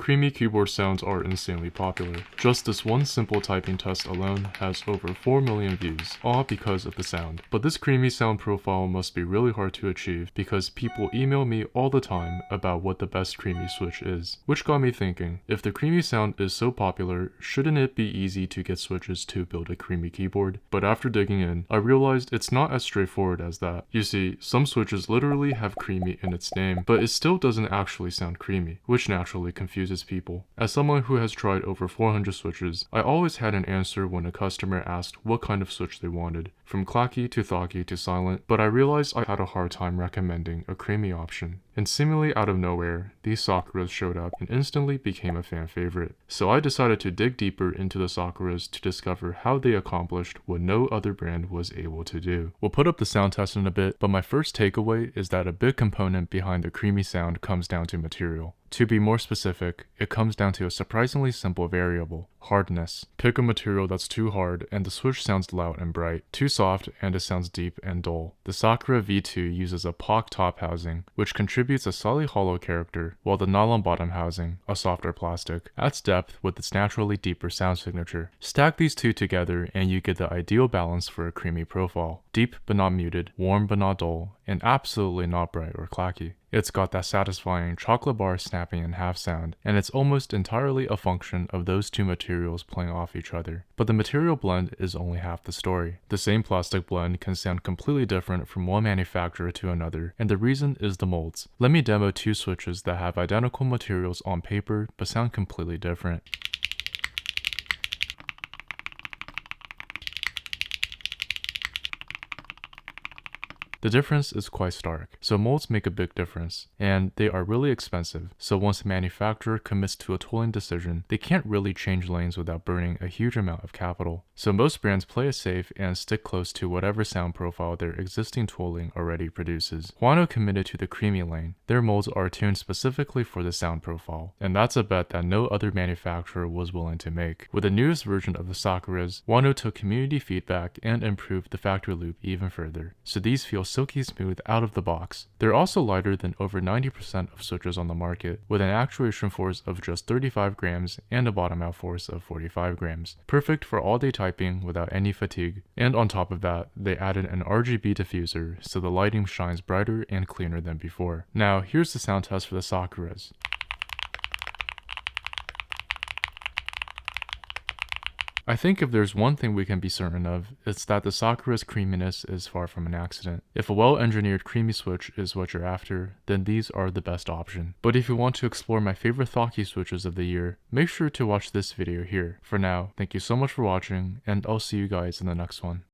Creamy keyboard sounds are insanely popular. Just this one simple typing test alone has over 4 million views, all because of the sound. But this creamy sound profile must be really hard to achieve because people email me all the time about what the best creamy switch is. Which got me thinking, if the creamy sound is so popular, shouldn't it be easy to get switches to build a creamy keyboard? But after digging in, I realized it's not as straightforward as that. You see, some switches literally have creamy in its name, but it still doesn't actually sound creamy, which naturally confuses people. As someone who has tried over 400 switches, I always had an answer when a customer asked what kind of switch they wanted, from clacky to thocky to silent, but I realized I had a hard time recommending a creamy option. And seemingly out of nowhere, these Sakuras showed up and instantly became a fan favorite. So I decided to dig deeper into the Sakuras to discover how they accomplished what no other brand was able to do. We'll put up the sound test in a bit, but my first takeaway is that a big component behind the creamy sound comes down to material. To be more specific, it comes down to a surprisingly simple variable: hardness. Pick a material that's too hard and the switch sounds loud and bright, too soft and it sounds deep and dull. The Sakura V2 uses a POC top housing, which contributes a slightly hollow character, while the nylon bottom housing, a softer plastic, adds depth with its naturally deeper sound signature. Stack these two together and you get the ideal balance for a creamy profile: deep but not muted, warm but not dull, and absolutely not bright or clacky. It's got that satisfying chocolate bar snapping in half sound, and it's almost entirely a function of those two materials playing off each other. But the material blend is only half the story. The same plastic blend can sound completely different from one manufacturer to another, and the reason is the molds. Let me demo two switches that have identical materials on paper but sound completely different. The difference is quite stark, so molds make a big difference, and they are really expensive, so once a manufacturer commits to a tooling decision, they can't really change lanes without burning a huge amount of capital. So most brands play it safe and stick close to whatever sound profile their existing tooling already produces. Huano committed to the creamy lane. Their molds are tuned specifically for the sound profile, and that's a bet that no other manufacturer was willing to make. With the newest version of the Sakuras, Huano took community feedback and improved the factory loop even further, so these feel silky smooth out of the box. They're also lighter than over 90% of switches on the market, with an actuation force of just 35 grams and a bottom out force of 45 grams. Perfect for all day typing without any fatigue. And on top of that, they added an RGB diffuser so the lighting shines brighter and cleaner than before. Now here's the sound test for the Sakuras. I think if there's one thing we can be certain of, it's that the Sakura's creaminess is far from an accident. If a well-engineered creamy switch is what you're after, then these are the best option. But if you want to explore my favorite thocky switches of the year, make sure to watch this video here. For now, thank you so much for watching, and I'll see you guys in the next one.